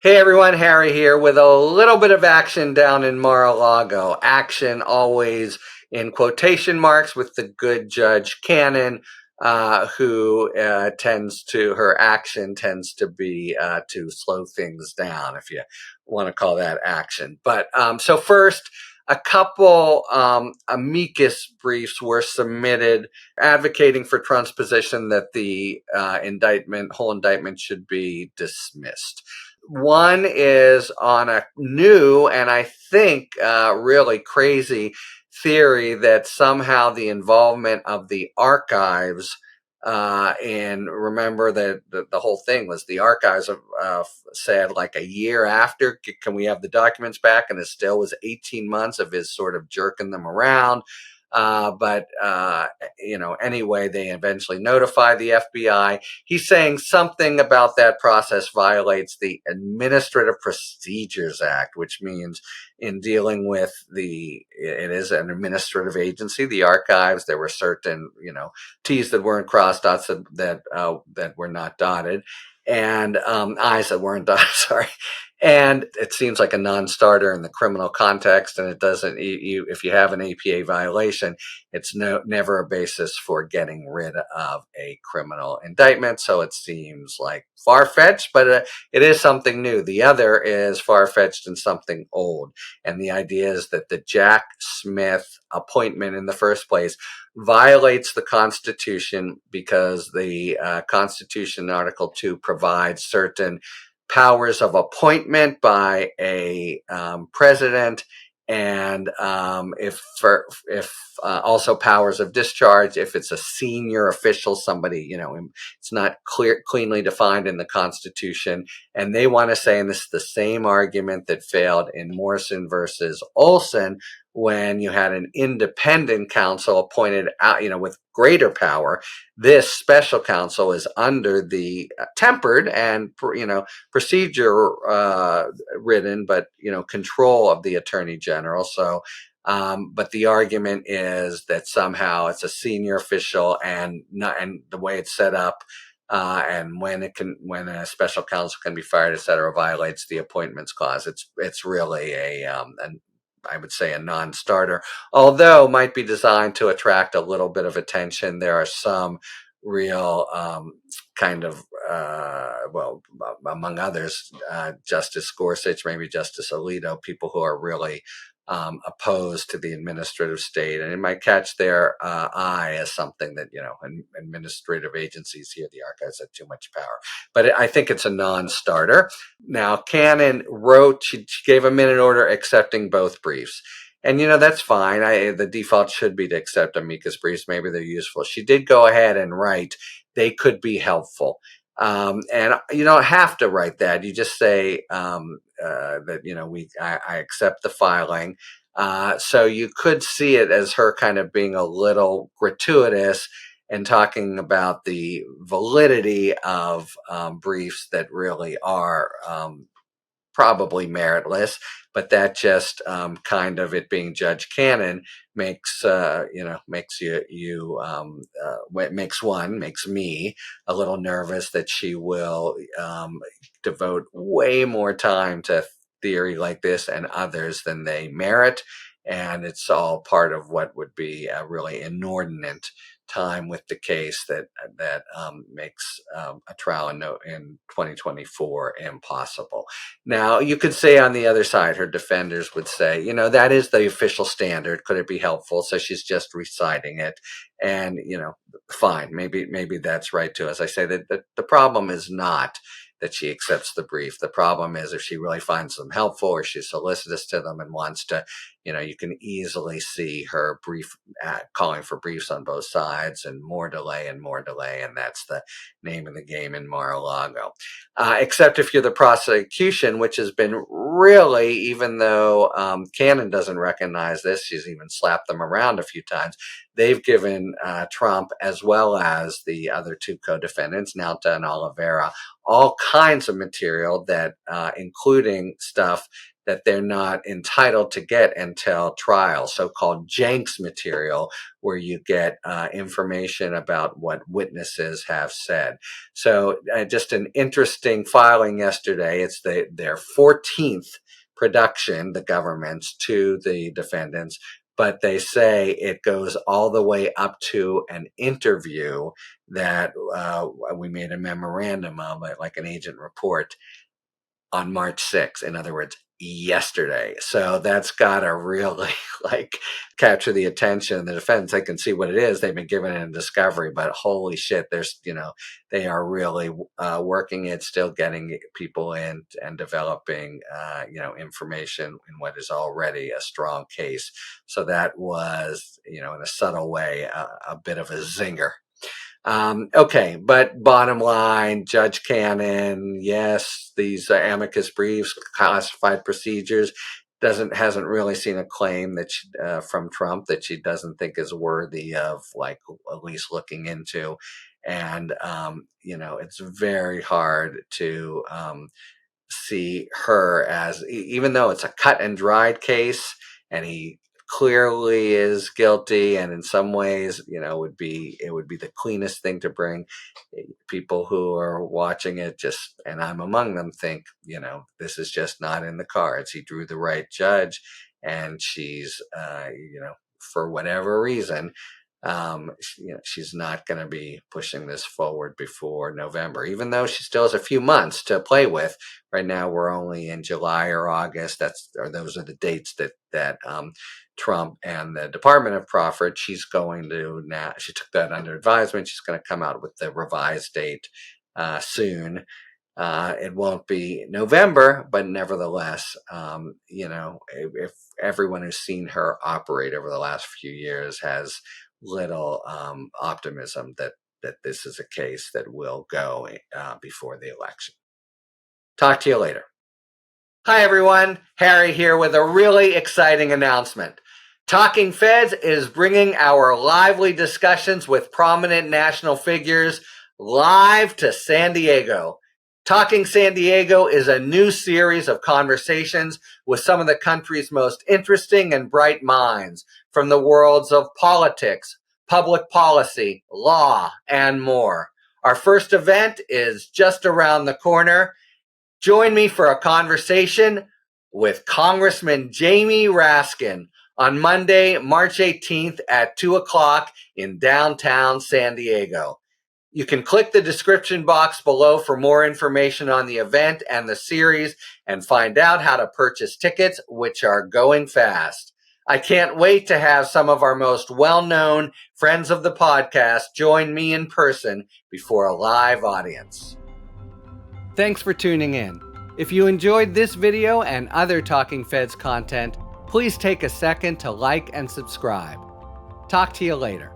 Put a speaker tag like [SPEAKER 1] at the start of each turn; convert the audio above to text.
[SPEAKER 1] Hey everyone, Harry here with a little bit of action down in Mara Lago. Action always in quotation marks with the good Judge Cannon, who her action tends to be to slow things down, if you want to call that action. But so first, a couple amicus briefs were submitted advocating for Trump's position that the whole indictment should be dismissed. One is on a new and I think really crazy theory that somehow the involvement of the archives and remember that the whole thing was the archives said like a year after, can we have the documents back? And it still was 18 months of his sort of jerking them around. But anyway, they eventually notify the FBI. He's saying something about that process violates the Administrative Procedures Act, which means in dealing with it is an administrative agency, the archives, there were certain, T's that weren't crossed, dots that were not dotted, and I's that weren't dotted, sorry. And it seems like a non-starter in the criminal context, and it doesn't. If you have an APA violation, it's never a basis for getting rid of a criminal indictment. So it seems like far-fetched, but it is something new. The other is far-fetched and something old, and the idea is that the Jack Smith appointment in the first place violates the Constitution because the Constitution, Article 2, provides certain powers of appointment by a president, and if also powers of discharge if it's a senior official, somebody, it's not cleanly defined in the Constitution. And they want to say, and this is the same argument that failed in Morrison versus Olson, when you had an independent counsel appointed out, with greater power. This special counsel is under the tempered and, procedure ridden, but, control of the attorney general. So, but the argument is that somehow it's a senior official and the way it's set up, and when a special counsel can be fired, et cetera, violates the appointments clause. It's really I would say a non-starter, although might be designed to attract a little bit of attention. There are some real kind of, among others, Justice Gorsuch, maybe Justice Alito, people who are really opposed to the administrative state, and it might catch their eye as something that, administrative agencies here, the archives, have too much power. But I think it's a non-starter. Now, Cannon she gave a minute order accepting both briefs. And, that's fine. The default should be to accept amicus briefs. Maybe they're useful. She did go ahead and write, they could be helpful. And you don't have to write that. You just say that, I accept the filing. So you could see it as her kind of being a little gratuitous and talking about the validity of briefs that really are probably meritless, but that just kind of it being Judge Cannon makes makes makes me a little nervous that she will devote way more time to theory like this and others than they merit, and it's all part of what would be a really inordinate time with the case that makes a trial in 2024 impossible. Now, you could say on the other side, her defenders would say, that is the official standard. Could it be helpful? So she's just reciting it. And, fine, maybe that's right too. As I say, that the problem is not that she accepts the brief. The problem is if she really finds them helpful or she's solicitous to them and wants to, you can easily see her calling for briefs on both sides and more delay. And that's the name of the game in Mar-a-Lago. Except if you're the prosecution, which has been really, even though Cannon doesn't recognize this, she's even slapped them around a few times, they've given Trump, as well as the other two co-defendants, Nauta and Oliveira, all kinds of material that, including stuff that they're not entitled to get until trial, so-called Jenks material, where you get information about what witnesses have said. So just an interesting filing yesterday. It's their 14th production, the government's, to the defendants, but they say it goes all the way up to an interview that we made a memorandum of, like an agent report, on March 6th. In other words, yesterday. So that's got to really like capture the attention of the defense. They can see what it is. They've been given it in discovery, but holy shit, there's, they are really working it, still getting people in and developing, information in what is already a strong case. So that was, in a subtle way, a bit of a zinger. Okay, but bottom line, Judge Cannon, yes, these amicus briefs, classified procedures, hasn't really seen a claim that from Trump that she doesn't think is worthy of, like, at least looking into. And it's very hard to see her as, even though it's a cut and dried case, and he clearly is guilty, and in some ways, it would be the cleanest thing to bring. People who are watching it, just, and I'm among them, think, this is just not in the cards. He drew the right judge, and she's, for whatever reason, she's not going to be pushing this forward before November, even though she still has a few months to play with. Right now, we're only in July or August. Those are the dates that Trump and the Department have proffered. She's going to now. She took that under advisement. She's going to come out with the revised date soon. It won't be November, but nevertheless, if everyone who's seen her operate over the last few years has little optimism that this is a case that will go before the election. Talk to you later. Hi, everyone. Harry here with a really exciting announcement. Talking Feds is bringing our lively discussions with prominent national figures live to San Diego. Talking San Diego is a new series of conversations with some of the country's most interesting and bright minds from the worlds of politics, public policy, law, and more. Our first event is just around the corner. Join me for a conversation with Congressman Jamie Raskin on Monday, March 18th at 2 o'clock in downtown San Diego. You can click the description box below for more information on the event and the series, and find out how to purchase tickets, which are going fast. I can't wait to have some of our most well-known friends of the podcast join me in person before a live audience. Thanks for tuning in. If you enjoyed this video and other Talking Feds content, please take a second to like and subscribe. Talk to you later.